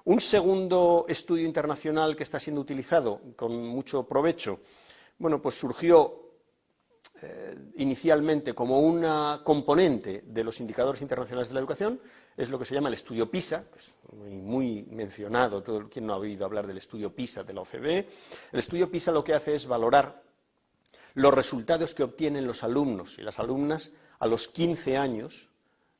Un segundo estudio internacional que está siendo utilizado con mucho provecho, bueno, pues surgió inicialmente como una componente de los indicadores internacionales de la educación, es lo que se llama el estudio PISA, pues muy mencionado, todo quien no ha oído hablar del estudio PISA de la OCDE. El estudio PISA lo que hace es valorar los resultados que obtienen los alumnos y las alumnas a los 15 años,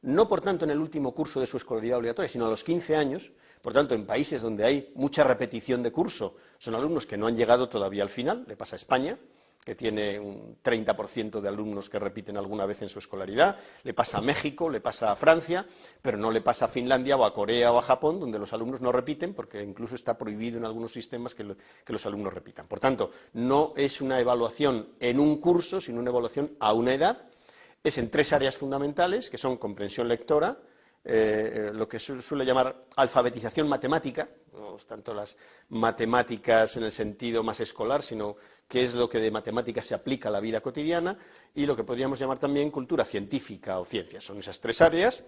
no por tanto en el último curso de su escolaridad obligatoria, sino a los 15 años, por tanto en países donde hay mucha repetición de curso, son alumnos que no han llegado todavía al final, le pasa a España, que tiene un 30% de alumnos que repiten alguna vez en su escolaridad, le pasa a México, le pasa a Francia, pero no le pasa a Finlandia o a Corea o a Japón, donde los alumnos no repiten, porque incluso está prohibido en algunos sistemas que los alumnos repitan. Por tanto, no es una evaluación en un curso, sino una evaluación a una edad. Es en 3 áreas fundamentales, que son comprensión lectora, lo que se suele llamar alfabetización matemática, no tanto las matemáticas en el sentido más escolar, sino qué es lo que de matemáticas se aplica a la vida cotidiana, y lo que podríamos llamar también cultura científica o ciencias. Son esas 3 áreas.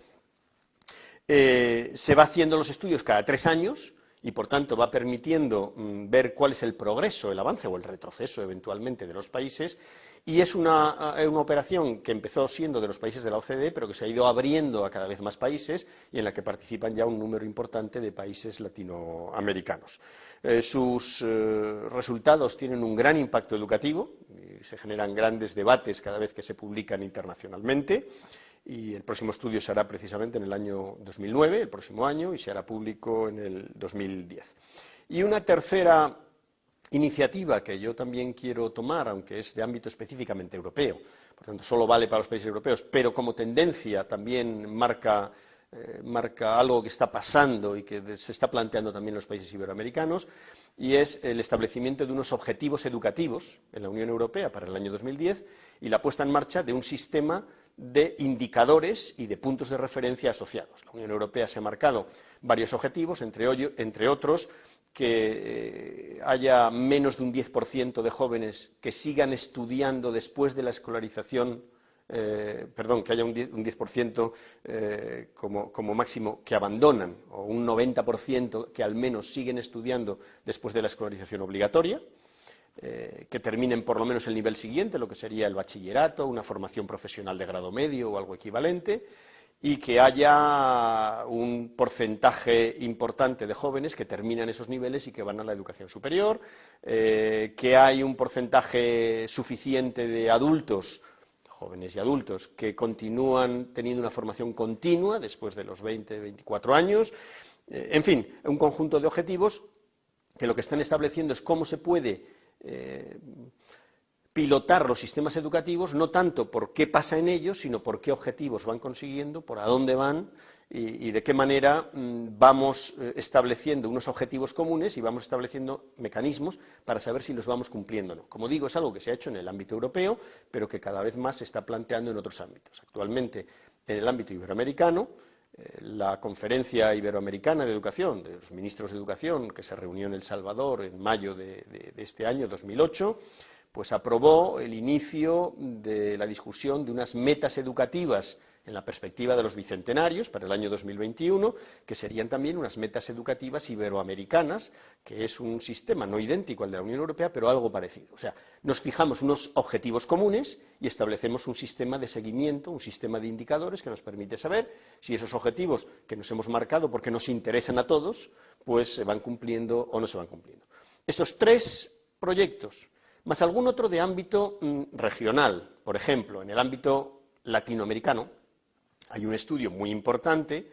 Se va haciendo los estudios cada 3 años, y por tanto va permitiendo ver cuál es el progreso, el avance o el retroceso eventualmente de los países, y es una operación que empezó siendo de los países de la OCDE, pero que se ha ido abriendo a cada vez más países y en la que participan ya un número importante de países latinoamericanos. Sus resultados tienen un gran impacto educativo, y se generan grandes debates cada vez que se publican internacionalmente, y el próximo estudio se hará precisamente en el año 2009, el próximo año, y se hará público en el 2010. Y una tercera iniciativa que yo también quiero tomar, aunque es de ámbito específicamente europeo, por tanto solo vale para los países europeos, pero como tendencia también marca algo que está pasando y que se está planteando también en los países iberoamericanos, y es el establecimiento de unos objetivos educativos en la Unión Europea para el año 2010 y la puesta en marcha de un sistema de indicadores y de puntos de referencia asociados. La Unión Europea se ha marcado varios objetivos, entre otros que haya menos de un 10% de jóvenes que sigan estudiando después de la escolarización, que haya un 10% como máximo que abandonan, o un 90% que al menos siguen estudiando después de la escolarización obligatoria, que terminen por lo menos el nivel siguiente, lo que sería el bachillerato, una formación profesional de grado medio o algo equivalente, y que haya un porcentaje importante de jóvenes que terminan esos niveles y que van a la educación superior, que hay un porcentaje suficiente de adultos, jóvenes y adultos, que continúan teniendo una formación continua después de los 20, 24 años, en fin, un conjunto de objetivos que lo que están estableciendo es cómo se puede pilotar los sistemas educativos, no tanto por qué pasa en ellos, sino por qué objetivos van consiguiendo, por a dónde van y de qué manera vamos estableciendo unos objetivos comunes y vamos estableciendo mecanismos para saber si los vamos cumpliendo o no. Como digo, es algo que se ha hecho en el ámbito europeo, pero que cada vez más se está planteando en otros ámbitos. Actualmente, en el ámbito iberoamericano, la Conferencia Iberoamericana de Educación, de los ministros de Educación, que se reunió en El Salvador en mayo de este año, 2008, pues aprobó el inicio de la discusión de unas metas educativas en la perspectiva de los bicentenarios para el año 2021, que serían también unas metas educativas iberoamericanas, que es un sistema no idéntico al de la Unión Europea, pero algo parecido. O sea, nos fijamos unos objetivos comunes y establecemos un sistema de seguimiento, un sistema de indicadores que nos permite saber si esos objetivos que nos hemos marcado porque nos interesan a todos, pues se van cumpliendo o no se van cumpliendo. Estos 3 proyectos, más algún otro de ámbito regional, por ejemplo, en el ámbito latinoamericano, hay un estudio muy importante,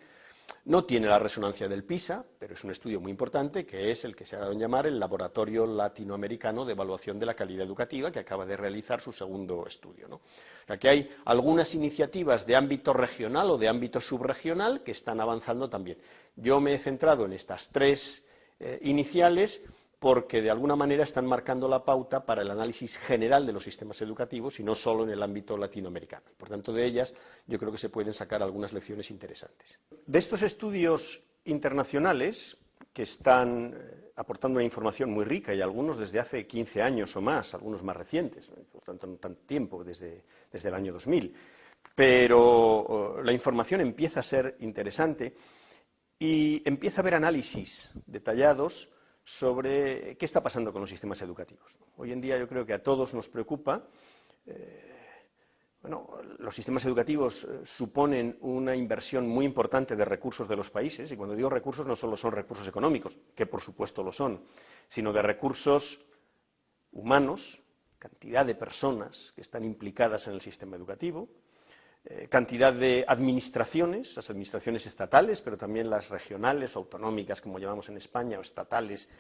no tiene la resonancia del PISA, pero es un estudio muy importante, que es el que se ha dado en llamar el Laboratorio Latinoamericano de Evaluación de la Calidad Educativa, que acaba de realizar su segundo estudio, ¿no? O sea, que hay algunas iniciativas de ámbito regional o de ámbito subregional que están avanzando también. Yo me he centrado en estas 3 iniciales, porque de alguna manera están marcando la pauta para el análisis general de los sistemas educativos y no solo en el ámbito latinoamericano. Por tanto, de ellas yo creo que se pueden sacar algunas lecciones interesantes. De estos estudios internacionales, que están aportando una información muy rica, y algunos desde hace 15 años o más, algunos más recientes, por tanto no tanto tiempo, desde el año 2000, pero la información empieza a ser interesante. y empieza a haber análisis detallados sobre qué está pasando con los sistemas educativos. Hoy en día yo creo que a todos nos preocupa. Bueno, los sistemas educativos suponen una inversión muy importante de recursos de los países, y cuando digo recursos no solo son recursos económicos, que por supuesto lo son, sino de recursos humanos, cantidad de personas que están implicadas en el sistema educativo, cantidad de administraciones, las administraciones estatales, pero también las regionales o autonómicas, como llamamos en España, o estatales,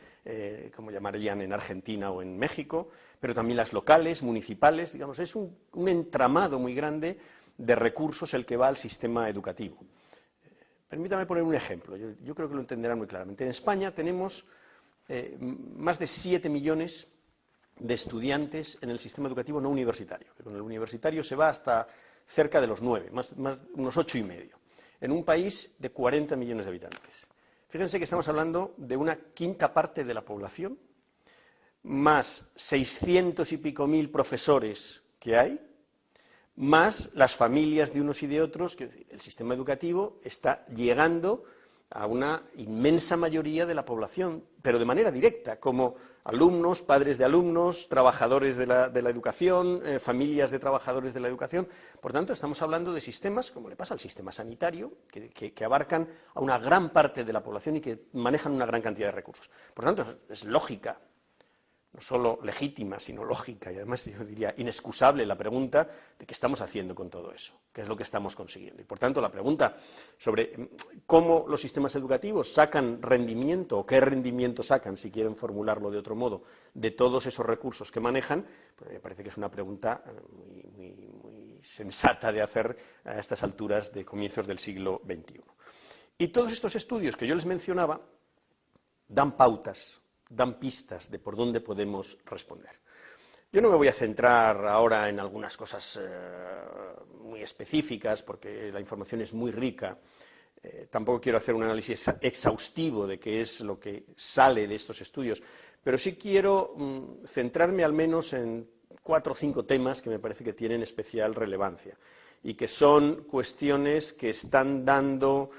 como llamarían en Argentina o en México, pero también las locales, municipales, digamos, es un entramado muy grande de recursos el que va al sistema educativo. Permítame poner un ejemplo, yo creo que lo entenderán muy claramente. En España tenemos más de 7 millones de estudiantes en el sistema educativo no universitario, que con el universitario se va hasta cerca de los 9, unos 8,5, en un país de 40 millones de habitantes. Fíjense que estamos hablando de una quinta parte de la población, más 600 y pico mil profesores que hay, más las familias de unos y de otros, que el sistema educativo está llegando a una inmensa mayoría de la población, pero de manera directa, como alumnos, padres de alumnos, trabajadores de la educación, familias de trabajadores de la educación. Por tanto, estamos hablando de sistemas, como le pasa al sistema sanitario, que abarcan a una gran parte de la población y que manejan una gran cantidad de recursos. Por tanto, es lógica, no solo legítima, sino lógica, y además yo diría inexcusable la pregunta de qué estamos haciendo con todo eso, qué es lo que estamos consiguiendo. Y por tanto, la pregunta sobre cómo los sistemas educativos sacan rendimiento, o qué rendimiento sacan, si quieren formularlo de otro modo, de todos esos recursos que manejan, pues me parece que es una pregunta muy sensata de hacer a estas alturas de comienzos del siglo XXI. Y todos estos estudios que yo les mencionaba dan pautas, dan pistas de por dónde podemos responder. Yo no me voy a centrar ahora en algunas cosas muy específicas, porque la información es muy rica. Tampoco quiero hacer un análisis exhaustivo de qué es lo que sale de estos estudios, pero sí quiero centrarme al menos en 4 o 5 temas que me parece que tienen especial relevancia y que son cuestiones que están dando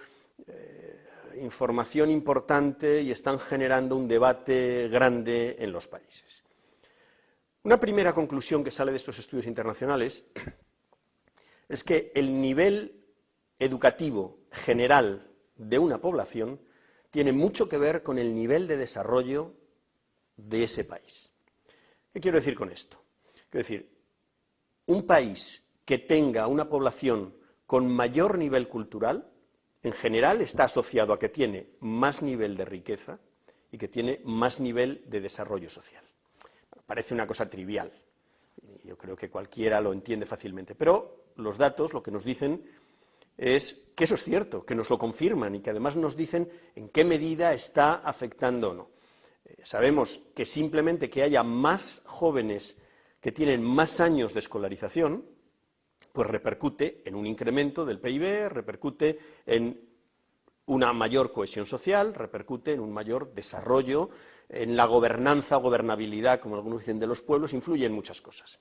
información importante y están generando un debate grande en los países. Una primera conclusión que sale de estos estudios internacionales es que el nivel educativo general de una población tiene mucho que ver con el nivel de desarrollo de ese país. ¿Qué quiero decir con esto? Quiero decir, un país que tenga una población con mayor nivel cultural, en general está asociado a que tiene más nivel de riqueza y que tiene más nivel de desarrollo social. Parece una cosa trivial, y yo creo que cualquiera lo entiende fácilmente, pero los datos lo que nos dicen es que eso es cierto, que nos lo confirman y que además nos dicen en qué medida está afectando o no. Sabemos que simplemente que haya más jóvenes que tienen más años de escolarización, pues repercute en un incremento del PIB, repercute en una mayor cohesión social, repercute en un mayor desarrollo, en la gobernanza, gobernabilidad, como algunos dicen, de los pueblos, influye en muchas cosas.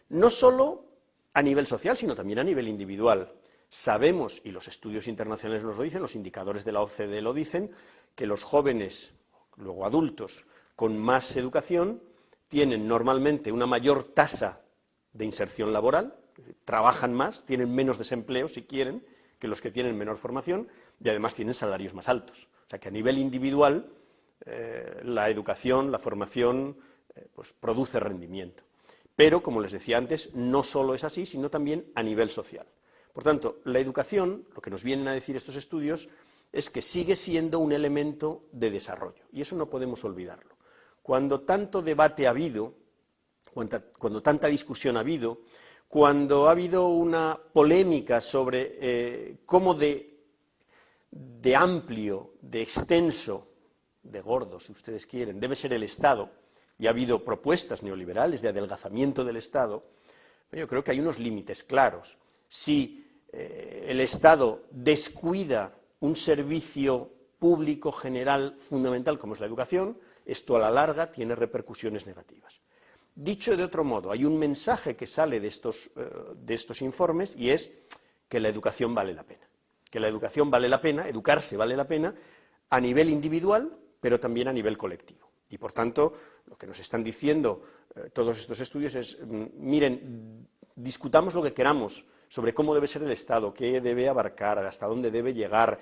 No solo a nivel social, sino también a nivel individual. Sabemos, y los estudios internacionales nos lo dicen, los indicadores de la OCDE lo dicen, que los jóvenes, luego adultos, con más educación, tienen normalmente una mayor tasa de inserción laboral, trabajan más, tienen menos desempleo, si quieren, que los que tienen menor formación, y además tienen salarios más altos. O sea que a nivel individual, la educación, la formación, pues produce rendimiento. Pero, como les decía antes, no solo es así, sino también a nivel social. Por tanto, la educación, lo que nos vienen a decir estos estudios, es que sigue siendo un elemento de desarrollo, y eso no podemos olvidarlo. Cuando tanto debate ha habido, cuando tanta discusión ha habido, cuando ha habido una polémica sobre cómo de amplio, de extenso, de gordo, si ustedes quieren, debe ser el Estado, y ha habido propuestas neoliberales de adelgazamiento del Estado, yo creo que hay unos límites claros. Si el Estado descuida un servicio público general fundamental como es la educación, esto a la larga tiene repercusiones negativas. Dicho de otro modo, hay un mensaje que sale de estos informes y es que la educación vale la pena. que la educación vale la pena, educarse vale la pena, a nivel individual, pero también a nivel colectivo. Y, por tanto, lo que nos están diciendo todos estos estudios es, miren, discutamos lo que queramos sobre cómo debe ser el Estado, qué debe abarcar, hasta dónde debe llegar,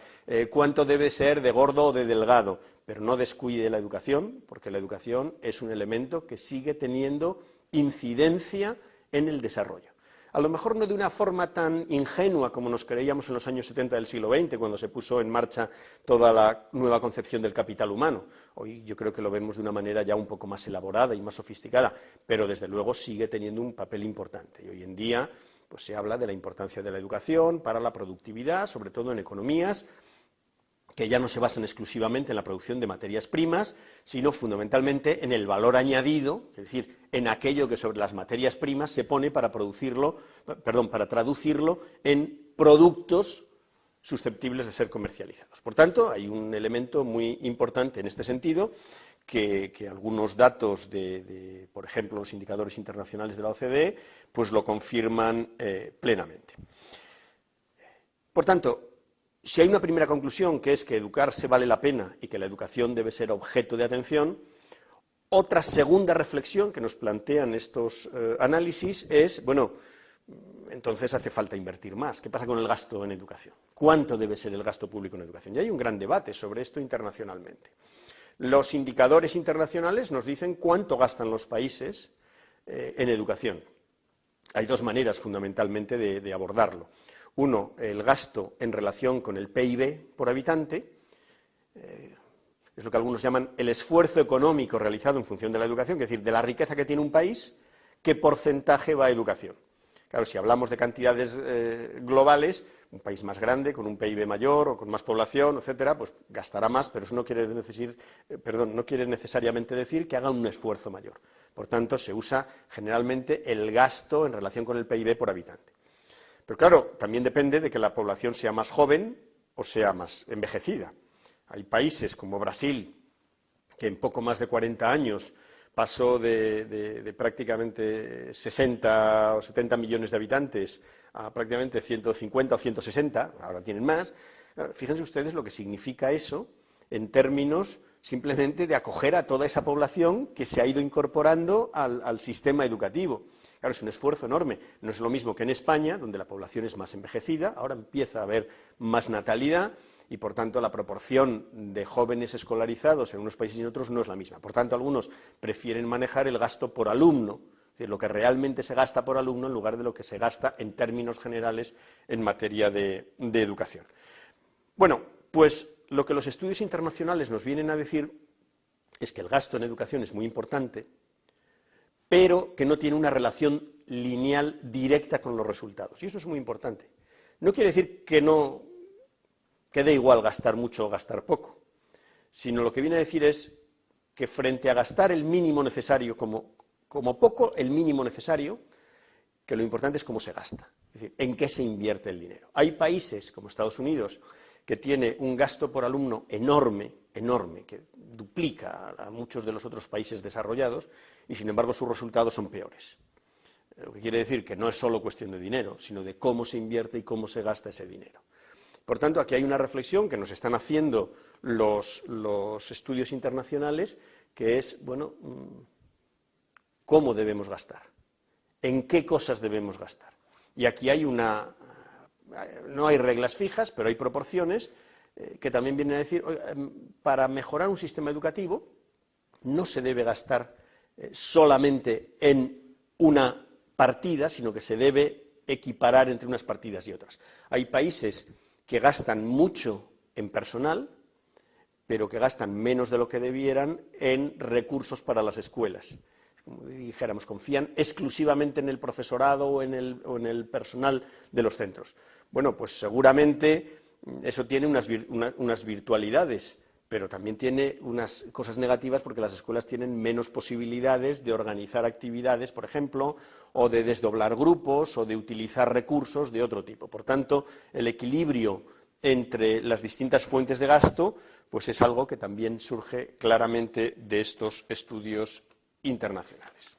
cuánto debe ser de gordo o de delgado, pero no descuide la educación, porque la educación es un elemento que sigue teniendo incidencia en el desarrollo. A lo mejor no de una forma tan ingenua como nos creíamos en los años 70 del siglo XX, cuando se puso en marcha toda la nueva concepción del capital humano. Hoy yo creo que lo vemos de una manera ya un poco más elaborada y más sofisticada, pero desde luego sigue teniendo un papel importante. Y hoy en día pues, se habla de la importancia de la educación para la productividad, sobre todo en economías que ya no se basan exclusivamente en la producción de materias primas, sino fundamentalmente en el valor añadido, es decir, en aquello que sobre las materias primas se pone para para traducirlo en productos susceptibles de ser comercializados. Por tanto, hay un elemento muy importante en este sentido, que algunos datos por ejemplo, los indicadores internacionales de la OCDE, pues lo confirman plenamente. Por tanto, si hay una primera conclusión, que es que educarse vale la pena y que la educación debe ser objeto de atención, otra segunda reflexión que nos plantean estos análisis es, bueno, entonces hace falta invertir más. ¿Qué pasa con el gasto en educación? ¿Cuánto debe ser el gasto público en educación? Y hay un gran debate sobre esto internacionalmente. Los indicadores internacionales nos dicen cuánto gastan los países en educación. Hay dos maneras fundamentalmente de abordarlo. Uno, el gasto en relación con el PIB por habitante, es lo que algunos llaman el esfuerzo económico realizado en función de la educación, es decir, de la riqueza que tiene un país, ¿qué porcentaje va a educación? Claro, si hablamos de cantidades globales, un país más grande, con un PIB mayor o con más población, etcétera, pues gastará más, pero eso no quiere necesariamente decir que haga un esfuerzo mayor. Por tanto, se usa generalmente el gasto en relación con el PIB por habitante. Pero claro, también depende de que la población sea más joven o sea más envejecida. Hay países como Brasil, que en poco más de 40 años pasó de prácticamente 60 o 70 millones de habitantes a prácticamente 150 o 160, ahora tienen más. Fíjense ustedes lo que significa eso en términos simplemente de acoger a toda esa población que se ha ido incorporando al sistema educativo. Claro, es un esfuerzo enorme. No es lo mismo que en España, donde la población es más envejecida, ahora empieza a haber más natalidad y, por tanto, la proporción de jóvenes escolarizados en unos países y en otros no es la misma. Por tanto, algunos prefieren manejar el gasto por alumno, es decir, lo que realmente se gasta por alumno en lugar de lo que se gasta en términos generales en materia de educación. Bueno, pues lo que los estudios internacionales nos vienen a decir es que el gasto en educación es muy importante, pero que no tiene una relación lineal directa con los resultados. Y eso es muy importante. No quiere decir que dé igual gastar mucho o gastar poco, sino lo que viene a decir es que frente a gastar el mínimo necesario, como poco el mínimo necesario, que lo importante es cómo se gasta, es decir, en qué se invierte el dinero. Hay países como Estados Unidos que tiene un gasto por alumno enorme, que duplica a muchos de los otros países desarrollados y, sin embargo, sus resultados son peores. Lo que quiere decir que no es solo cuestión de dinero, sino de cómo se invierte y cómo se gasta ese dinero. Por tanto, aquí hay una reflexión que nos están haciendo los estudios internacionales, que es, bueno, ¿cómo debemos gastar? ¿En qué cosas debemos gastar? Y aquí hay no hay reglas fijas, pero hay proporciones que también vienen a decir, para mejorar un sistema educativo no se debe gastar solamente en una partida, sino que se debe equiparar entre unas partidas y otras. Hay países que gastan mucho en personal, pero que gastan menos de lo que debieran en recursos para las escuelas. Como dijéramos, confían exclusivamente en el profesorado o en el personal de los centros. Bueno, pues seguramente eso tiene unas virtualidades, pero también tiene unas cosas negativas porque las escuelas tienen menos posibilidades de organizar actividades, por ejemplo, o de desdoblar grupos o de utilizar recursos de otro tipo. Por tanto, el equilibrio entre las distintas fuentes de gasto pues es algo que también surge claramente de estos estudios internacionales.